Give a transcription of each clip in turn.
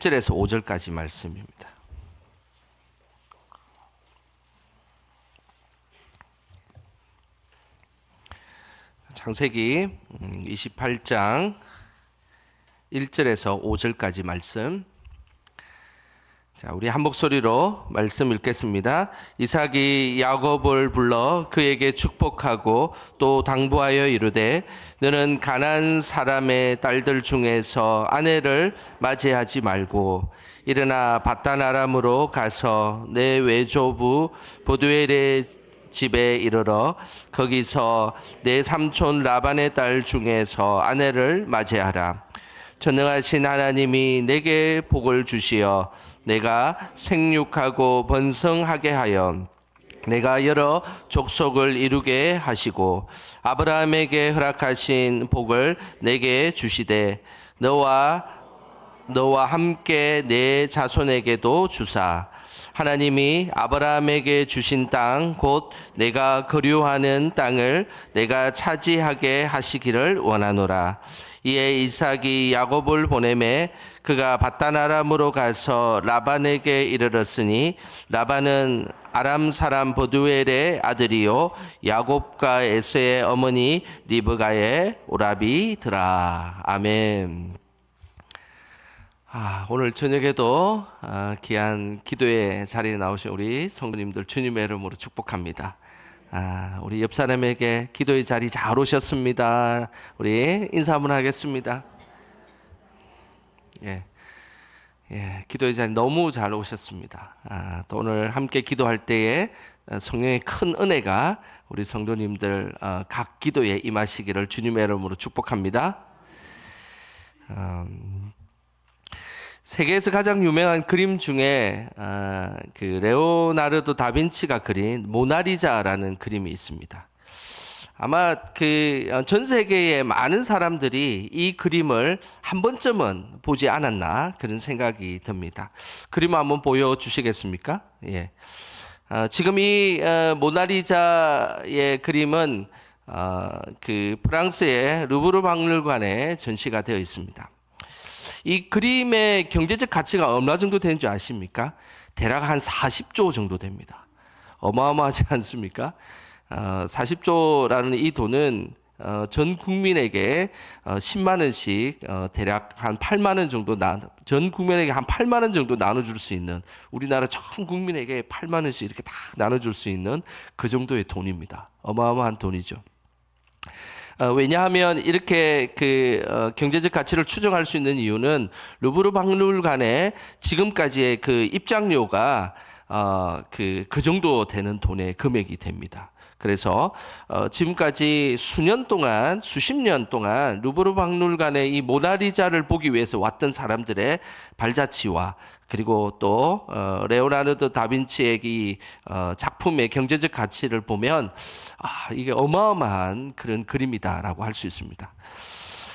1절에서 5절까지 말씀입니다. 창세기 28장 1절에서 5절까지 말씀. 자, 우리 한 목소리로 말씀 읽겠습니다. 이삭이 야곱을 불러 그에게 축복하고 또 당부하여 이르되 너는 가나안 사람의 딸들 중에서 아내를 맞이하지 말고 일어나 밧단 아람으로 가서 내 외조부 보두엘의 집에 이르러 거기서 내 삼촌 라반의 딸 중에서 아내를 맞이하라. 전능하신 하나님이 내게 복을 주시어 내가 생육하고 번성하게 하여 내가 여러 족속을 이루게 하시고 아브라함에게 허락하신 복을 내게 주시되 너와 함께 내 자손에게도 주사 하나님이 아브라함에게 주신 땅 곧 내가 거류하는 땅을 내가 차지하게 하시기를 원하노라. 이에 이삭이 야곱을 보내매 그가 밧단 아람으로 가서 라반에게 이르렀으니 라반은 아람 사람 보두엘의 아들이요 야곱과 에서의 어머니 리브가의 오라비더라. 아멘. 오늘 저녁에도 귀한 기도의 자리에 나오신 우리 성도님들 주님의 이름으로 축복합니다. 우리 옆 사람에게 기도의 자리 잘 오셨습니다. 우리 인사 한번 하겠습니다. 예, 기도의 자리 너무 잘 오셨습니다. 또 오늘 함께 기도할 때에 성령의 큰 은혜가 우리 성도님들 각 기도에 임하시기를 주님의 이름으로 축복합니다. 세계에서 가장 유명한 그림 중에 그 레오나르도 다빈치가 그린 모나리자라는 그림이 있습니다. 아마 그 전 세계의 많은 사람들이 이 그림을 한 번쯤은 보지 않았나 그런 생각이 듭니다. 그림 한번 보여주시겠습니까? 예. 지금 이 모나리자의 그림은 그 프랑스의 루브르 박물관에 전시가 되어 있습니다. 이 그림의 경제적 가치가 얼마 정도 되는 줄 아십니까? 대략 한 40조 정도 됩니다. 어마어마하지 않습니까? 40조라는 이 돈은 전 국민에게 10만 원씩 대략 한 8만 원 정도 전 국민에게 한 8만 원 정도 나눠줄 수 있는 우리나라 전 국민에게 8만 원씩 이렇게 다 나눠줄 수 있는 그 정도의 돈입니다. 어마어마한 돈이죠. 왜냐하면 이렇게 경제적 가치를 추정할 수 있는 이유는 루브르 박물관에 지금까지의 그 입장료가 그 정도 되는 돈의 금액이 됩니다. 그래서 지금까지 수십 년 동안 루브르 박물관의 이 모나리자를 보기 위해서 왔던 사람들의 발자취와 그리고 또 레오나르도 다빈치의 이 작품의 경제적 가치를 보면 이게 어마어마한 그런 그림이다라고 할 수 있습니다.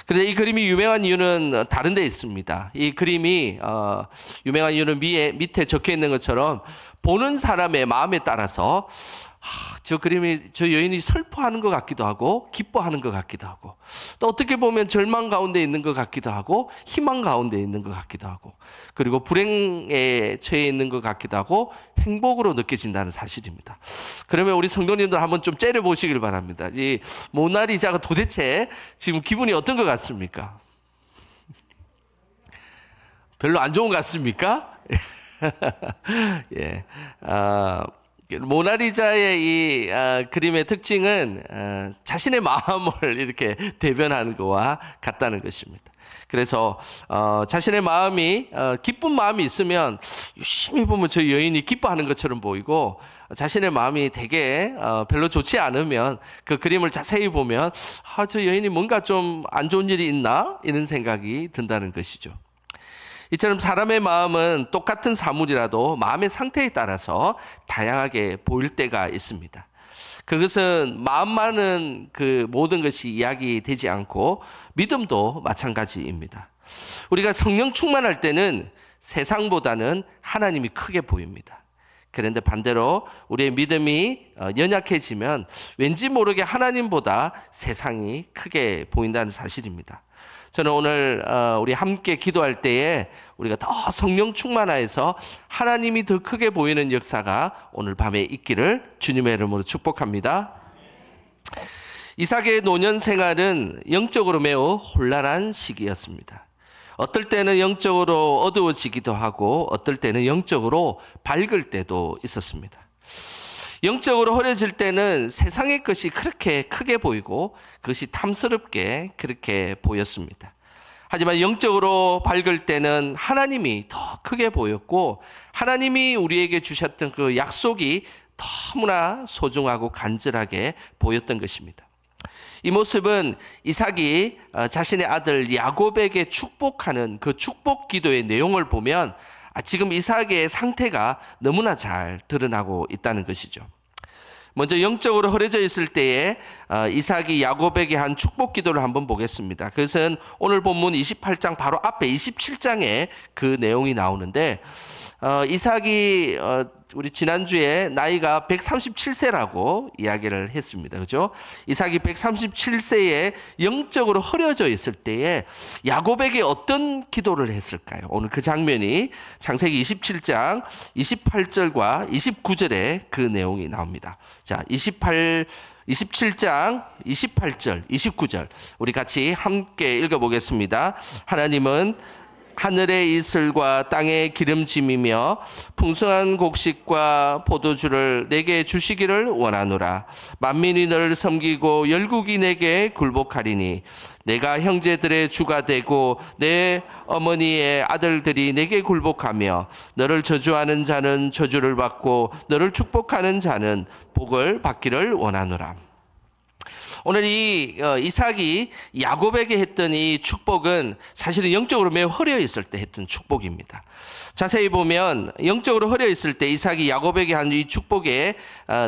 그런데 이 그림이 유명한 이유는 다른 데 있습니다. 이 그림이 유명한 이유는 밑에 적혀 있는 것처럼 보는 사람의 마음에 따라서 저 여인이 슬퍼하는 것 같기도 하고 기뻐하는 것 같기도 하고 또 어떻게 보면 절망 가운데 있는 것 같기도 하고 희망 가운데 있는 것 같기도 하고 그리고 불행에 처해 있는 것 같기도 하고 행복으로 느껴진다는 사실입니다. 그러면 우리 성도님들 한번 좀 째려보시길 바랍니다. 이 모나리자가 도대체 지금 기분이 어떤 것 같습니까? 별로 안 좋은 것 같습니까? 예. 모나리자의 이 그림의 특징은 자신의 마음을 이렇게 대변하는 것과 같다는 것입니다. 그래서 자신의 마음이 기쁜 마음이 있으면 유심히 보면 저 여인이 기뻐하는 것처럼 보이고 자신의 마음이 되게 별로 좋지 않으면 그 그림을 자세히 보면 저 여인이 뭔가 좀 안 좋은 일이 있나 이런 생각이 든다는 것이죠. 이처럼 사람의 마음은 똑같은 사물이라도 마음의 상태에 따라서 다양하게 보일 때가 있습니다. 그것은 마음만은 그 모든 것이 이야기되지 않고 믿음도 마찬가지입니다. 우리가 성령 충만할 때는 세상보다는 하나님이 크게 보입니다. 그런데 반대로 우리의 믿음이 연약해지면 왠지 모르게 하나님보다 세상이 크게 보인다는 사실입니다. 저는 오늘 우리 함께 기도할 때에 우리가 더 성령 충만하여서 하나님이 더 크게 보이는 역사가 오늘 밤에 있기를 주님의 이름으로 축복합니다. 이삭의 노년 생활은 영적으로 매우 혼란한 시기였습니다. 어떨 때는 영적으로 어두워지기도 하고 어떨 때는 영적으로 밝을 때도 있었습니다. 영적으로 흐려질 때는 세상의 것이 그렇게 크게 보이고 그것이 탐스럽게 그렇게 보였습니다. 하지만 영적으로 밝을 때는 하나님이 더 크게 보였고 하나님이 우리에게 주셨던 그 약속이 너무나 소중하고 간절하게 보였던 것입니다. 이 모습은 이삭이 자신의 아들 야곱에게 축복하는 그 축복 기도의 내용을 보면 지금 이삭의 상태가 너무나 잘 드러나고 있다는 것이죠. 먼저 영적으로 흐려져 있을 때에 이삭이 야곱에게 한 축복 기도를 한번 보겠습니다. 그것은 오늘 본문 28장 바로 앞에 27장에 그 내용이 나오는데 이삭이 우리 지난주에 나이가 137세라고 이야기를 했습니다. 그죠? 이삭이 137세에 영적으로 흐려져 있을 때에 야곱에게 어떤 기도를 했을까요? 오늘 그 장면이 창세기 27장 28절과 29절에 그 내용이 나옵니다. 자, 27장 28절, 29절 우리 같이 함께 읽어보겠습니다. 하나님은 하늘의 이슬과 땅의 기름짐이며 풍성한 곡식과 포도주를 내게 주시기를 원하노라. 만민이 너를 섬기고 열국이 내게 굴복하리니 내가 형제들의 주가 되고 내 어머니의 아들들이 내게 굴복하며 너를 저주하는 자는 저주를 받고 너를 축복하는 자는 복을 받기를 원하노라. 오늘 이 이삭이 야곱에게 했던 이 축복은 사실은 영적으로 매우 흐려 있을 때 했던 축복입니다. 자세히 보면 영적으로 흐려 있을 때 이삭이 야곱에게 한 이 축복의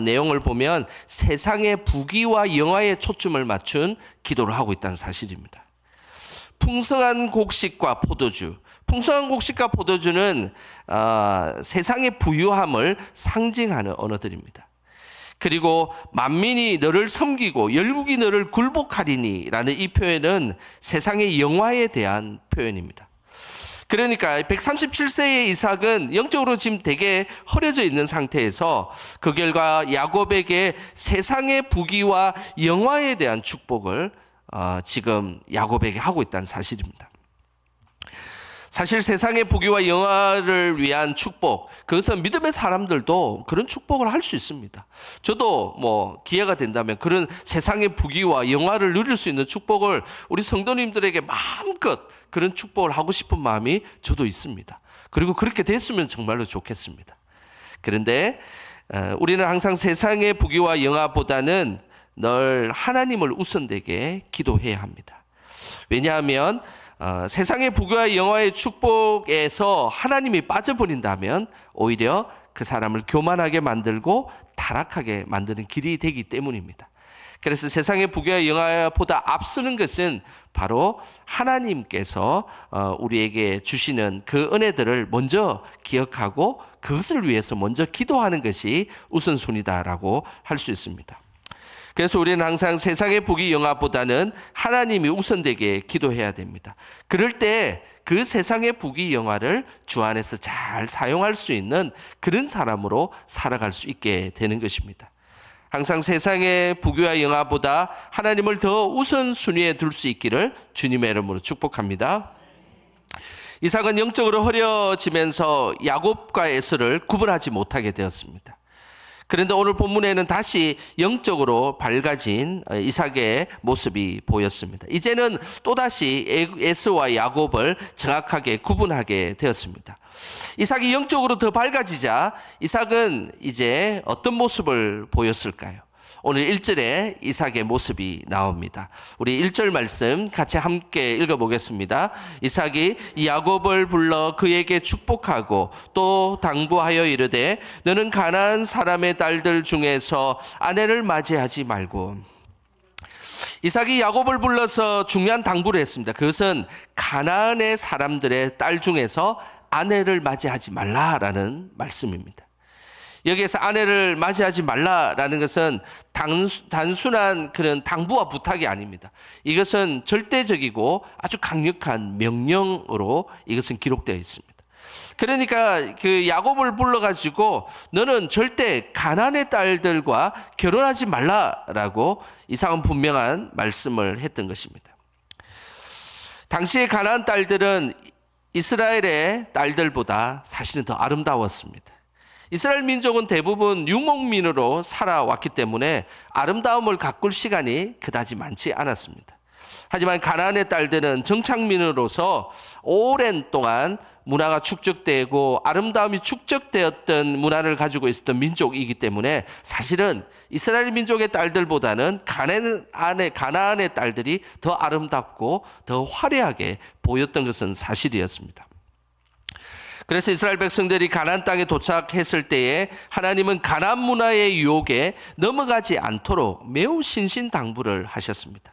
내용을 보면 세상의 부귀와 영화에 초점을 맞춘 기도를 하고 있다는 사실입니다. 풍성한 곡식과 포도주. 풍성한 곡식과 포도주는 세상의 부유함을 상징하는 언어들입니다. 그리고 만민이 너를 섬기고 열국이 너를 굴복하리니 라는 이 표현은 세상의 영화에 대한 표현입니다. 그러니까 137세의 이삭은 영적으로 지금 되게 흐려져 있는 상태에서 그 결과 야곱에게 세상의 부귀와 영화에 대한 축복을 지금 야곱에게 하고 있다는 사실입니다. 사실 세상의 부귀와 영화를 위한 축복, 그것은 믿음의 사람들도 그런 축복을 할 수 있습니다. 저도 기회가 된다면 그런 세상의 부귀와 영화를 누릴 수 있는 축복을 우리 성도님들에게 마음껏 그런 축복을 하고 싶은 마음이 저도 있습니다. 그리고 그렇게 됐으면 정말로 좋겠습니다. 그런데 우리는 항상 세상의 부귀와 영화보다는 늘 하나님을 우선되게 기도해야 합니다. 왜냐하면 세상의 부귀와 영화의 축복에서 하나님이 빠져버린다면 오히려 그 사람을 교만하게 만들고 타락하게 만드는 길이 되기 때문입니다. 그래서 세상의 부귀와 영화보다 앞서는 것은 바로 하나님께서 우리에게 주시는 그 은혜들을 먼저 기억하고 그것을 위해서 먼저 기도하는 것이 우선순위다라고 할 수 있습니다. 그래서 우리는 항상 세상의 부귀 영화보다는 하나님이 우선되게 기도해야 됩니다. 그럴 때 그 세상의 부귀 영화를 주 안에서 잘 사용할 수 있는 그런 사람으로 살아갈 수 있게 되는 것입니다. 항상 세상의 부귀와 영화보다 하나님을 더 우선순위에 둘 수 있기를 주님의 이름으로 축복합니다. 이삭은 영적으로 흐려지면서 야곱과 에서를 구분하지 못하게 되었습니다. 그런데 오늘 본문에는 다시 영적으로 밝아진 이삭의 모습이 보였습니다. 이제는 또다시 에서와 야곱을 정확하게 구분하게 되었습니다. 이삭이 영적으로 더 밝아지자 이삭은 이제 어떤 모습을 보였을까요? 오늘 1절에 이삭의 모습이 나옵니다. 우리 1절 말씀 같이 함께 읽어보겠습니다. 이삭이 야곱을 불러 그에게 축복하고 또 당부하여 이르되 너는 가나안 사람의 딸들 중에서 아내를 맞이하지 말고. 이삭이 야곱을 불러서 중요한 당부를 했습니다. 그것은 가나안의 사람들의 딸 중에서 아내를 맞이하지 말라라는 말씀입니다. 여기에서 아내를 맞이하지 말라라는 것은 단순한 그런 당부와 부탁이 아닙니다. 이것은 절대적이고 아주 강력한 명령으로 이것은 기록되어 있습니다. 그러니까 그 야곱을 불러가지고 너는 절대 가나안의 딸들과 결혼하지 말라라고 이삭은 분명한 말씀을 했던 것입니다. 당시의 가나안 딸들은 이스라엘의 딸들보다 사실은 더 아름다웠습니다. 이스라엘 민족은 대부분 유목민으로 살아왔기 때문에 아름다움을 가꿀 시간이 그다지 많지 않았습니다. 하지만 가나안의 딸들은 정착민으로서 오랜 동안 문화가 축적되고 아름다움이 축적되었던 문화를 가지고 있었던 민족이기 때문에 사실은 이스라엘 민족의 딸들보다는 가나안의 딸들이 더 아름답고 더 화려하게 보였던 것은 사실이었습니다. 그래서 이스라엘 백성들이 가나안 땅에 도착했을 때에 하나님은 가나안 문화의 유혹에 넘어가지 않도록 매우 신신당부를 하셨습니다.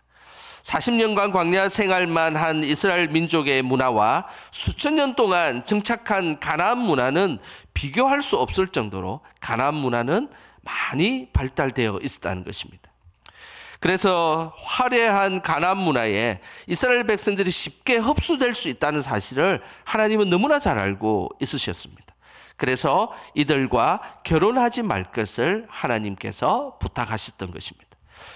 40년간 광야 생활만 한 이스라엘 민족의 문화와 수천 년 동안 정착한 가나안 문화는 비교할 수 없을 정도로 가나안 문화는 많이 발달되어 있었다는 것입니다. 그래서 화려한 가나안 문화에 이스라엘 백성들이 쉽게 흡수될 수 있다는 사실을 하나님은 너무나 잘 알고 있으셨습니다. 그래서 이들과 결혼하지 말 것을 하나님께서 부탁하셨던 것입니다.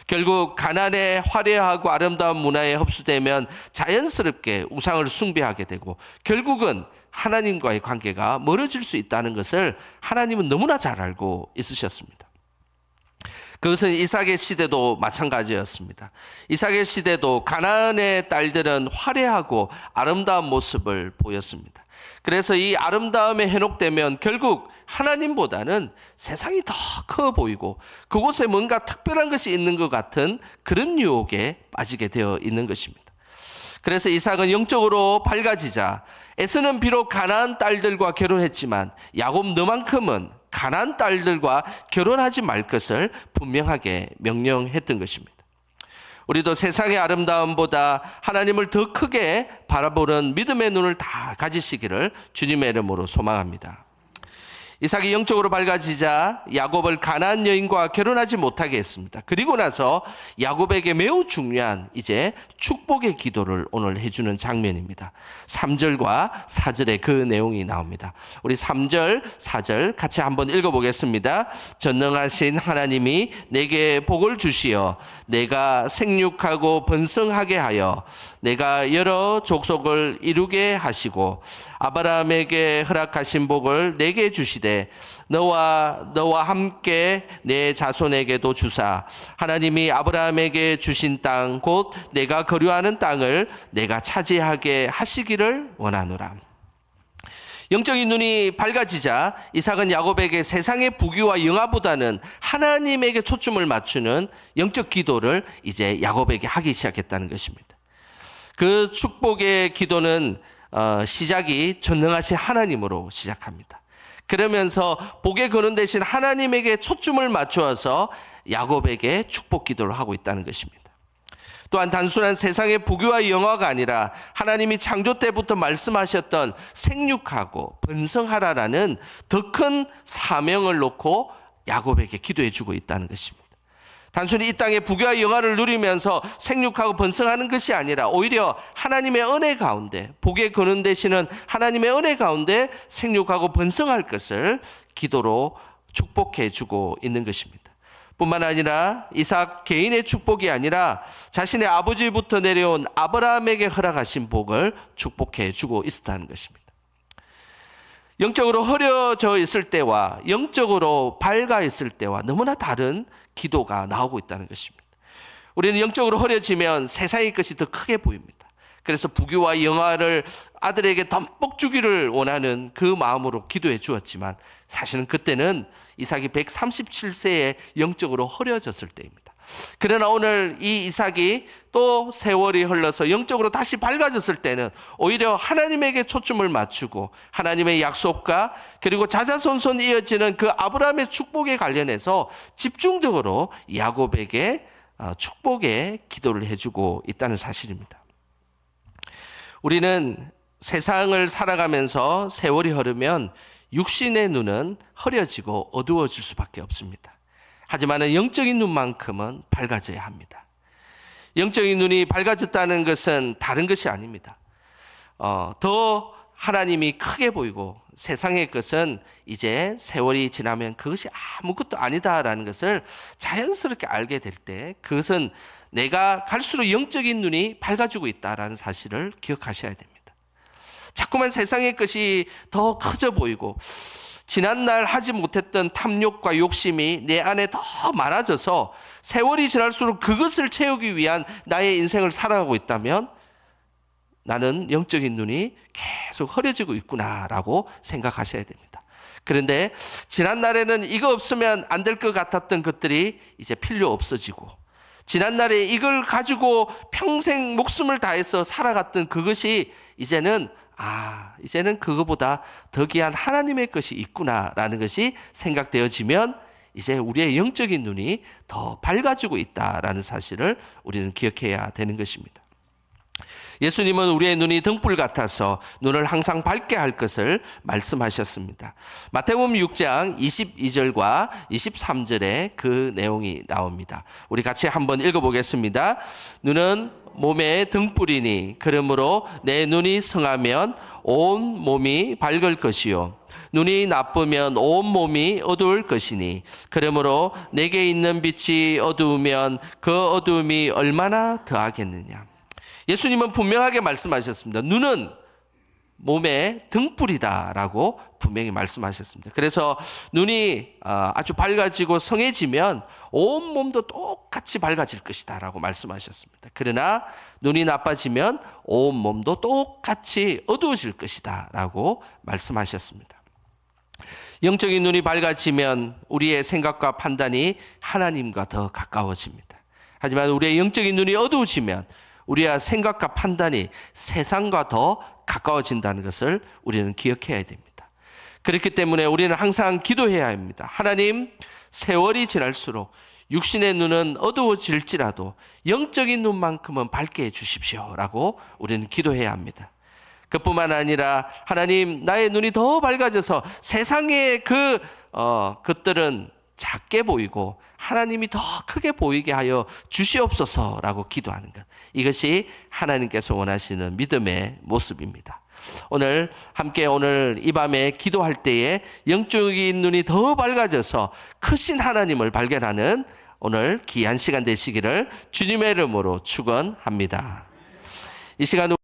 결국 가나안의 화려하고 아름다운 문화에 흡수되면 자연스럽게 우상을 숭배하게 되고 결국은 하나님과의 관계가 멀어질 수 있다는 것을 하나님은 너무나 잘 알고 있으셨습니다. 그것은 이삭의 시대도 마찬가지였습니다. 이삭의 시대도 가나안의 딸들은 화려하고 아름다운 모습을 보였습니다. 그래서 이 아름다움에 현혹되면 결국 하나님보다는 세상이 더 커 보이고 그곳에 뭔가 특별한 것이 있는 것 같은 그런 유혹에 빠지게 되어 있는 것입니다. 그래서 이삭은 영적으로 밝아지자 에서는 비록 가나안 딸들과 결혼했지만 야곱 너만큼은 가나안 딸들과 결혼하지 말 것을 분명하게 명령했던 것입니다. 우리도 세상의 아름다움보다 하나님을 더 크게 바라보는 믿음의 눈을 다 가지시기를 주님의 이름으로 소망합니다. 이삭이 영적으로 밝아지자 야곱을 가나안 여인과 결혼하지 못하게 했습니다. 그리고 나서 야곱에게 매우 중요한 이제 축복의 기도를 오늘 해주는 장면입니다. 3절과 4절에 그 내용이 나옵니다. 우리 3절, 4절 같이 한번 읽어보겠습니다. 전능하신 하나님이 내게 복을 주시어 내가 생육하고 번성하게 하여 내가 여러 족속을 이루게 하시고 아브라함에게 허락하신 복을 내게 주시되 너와 함께 내 자손에게도 주사 하나님이 아브라함에게 주신 땅 곧 내가 거류하는 땅을 내가 차지하게 하시기를 원하노라. 영적인 눈이 밝아지자 이삭은 야곱에게 세상의 부귀와 영화보다는 하나님에게 초점을 맞추는 영적 기도를 이제 야곱에게 하기 시작했다는 것입니다. 그 축복의 기도는 시작이 전능하신 하나님으로 시작합니다. 그러면서 복에 거는 대신 하나님에게 초점을 맞추어서 야곱에게 축복 기도를 하고 있다는 것입니다. 또한 단순한 세상의 부귀와 영화가 아니라 하나님이 창조 때부터 말씀하셨던 생육하고 번성하라라는 더 큰 사명을 놓고 야곱에게 기도해 주고 있다는 것입니다. 단순히 이 땅의 부귀와 영화를 누리면서 생육하고 번성하는 것이 아니라 오히려 하나님의 은혜 가운데 복에 거는 되시는 하나님의 은혜 가운데 생육하고 번성할 것을 기도로 축복해 주고 있는 것입니다. 뿐만 아니라 이삭 개인의 축복이 아니라 자신의 아버지부터 내려온 아브라함에게 허락하신 복을 축복해 주고 있었다는 것입니다. 영적으로 흐려져 있을 때와 영적으로 밝아 있을 때와 너무나 다른 기도가 나오고 있다는 것입니다. 우리는 영적으로 흐려지면 세상의 것이 더 크게 보입니다. 그래서 부귀와 영화를 아들에게 덤뻑 주기를 원하는 그 마음으로 기도해 주었지만 사실은 그때는 이삭이 137세에 영적으로 흐려졌을 때입니다. 그러나 오늘 이 이삭이 또 세월이 흘러서 영적으로 다시 밝아졌을 때는 오히려 하나님에게 초점을 맞추고 하나님의 약속과 그리고 자자손손 이어지는 그 아브라함의 축복에 관련해서 집중적으로 야곱에게 축복의 기도를 해주고 있다는 사실입니다. 우리는 세상을 살아가면서 세월이 흐르면 육신의 눈은 흐려지고 어두워질 수밖에 없습니다. 하지만 영적인 눈만큼은 밝아져야 합니다. 영적인 눈이 밝아졌다는 것은 다른 것이 아닙니다. 더 하나님이 크게 보이고 세상의 것은 이제 세월이 지나면 그것이 아무것도 아니다라는 것을 자연스럽게 알게 될 때 그것은 내가 갈수록 영적인 눈이 밝아지고 있다라는 사실을 기억하셔야 됩니다. 자꾸만 세상의 것이 더 커져 보이고 지난날 하지 못했던 탐욕과 욕심이 내 안에 더 많아져서 세월이 지날수록 그것을 채우기 위한 나의 인생을 살아가고 있다면 나는 영적인 눈이 계속 흐려지고 있구나라고 생각하셔야 됩니다. 그런데 지난날에는 이거 없으면 안 될 것 같았던 것들이 이제 필요 없어지고 지난날에 이걸 가지고 평생 목숨을 다해서 살아갔던 그것이 이제는 그거보다 더 귀한 하나님의 것이 있구나라는 것이 생각되어지면 이제 우리의 영적인 눈이 더 밝아지고 있다라는 사실을 우리는 기억해야 되는 것입니다. 예수님은 우리의 눈이 등불 같아서 눈을 항상 밝게 할 것을 말씀하셨습니다. 마태복음 6장 22절과 23절에 그 내용이 나옵니다. 우리 같이 한번 읽어보겠습니다. 눈은 몸의 등불이니 그러므로 내 눈이 성하면 온 몸이 밝을 것이요 눈이 나쁘면 온 몸이 어두울 것이니 그러므로 내게 있는 빛이 어두우면 그 어두움이 얼마나 더하겠느냐. 예수님은 분명하게 말씀하셨습니다. 눈은 몸의 등불이다라고 분명히 말씀하셨습니다. 그래서 눈이 아주 밝아지고 성해지면 온 몸도 똑같이 밝아질 것이다라고 말씀하셨습니다. 그러나 눈이 나빠지면 온 몸도 똑같이 어두워질 것이다라고 말씀하셨습니다. 영적인 눈이 밝아지면 우리의 생각과 판단이 하나님과 더 가까워집니다. 하지만 우리의 영적인 눈이 어두워지면 우리의 생각과 판단이 세상과 더 가까워진다는 것을 우리는 기억해야 됩니다. 그렇기 때문에 우리는 항상 기도해야 합니다. 하나님, 세월이 지날수록 육신의 눈은 어두워질지라도 영적인 눈만큼은 밝게 해주십시오라고 우리는 기도해야 합니다. 그뿐만 아니라 하나님, 나의 눈이 더 밝아져서 세상의 것들은 작게 보이고 하나님이 더 크게 보이게 하여 주시옵소서라고 기도하는 것. 이것이 하나님께서 원하시는 믿음의 모습입니다. 오늘 함께 이 밤에 기도할 때에 영적인 눈이 더 밝아져서 크신 하나님을 발견하는 오늘 귀한 시간 되시기를 주님의 이름으로 축원합니다. 이 시간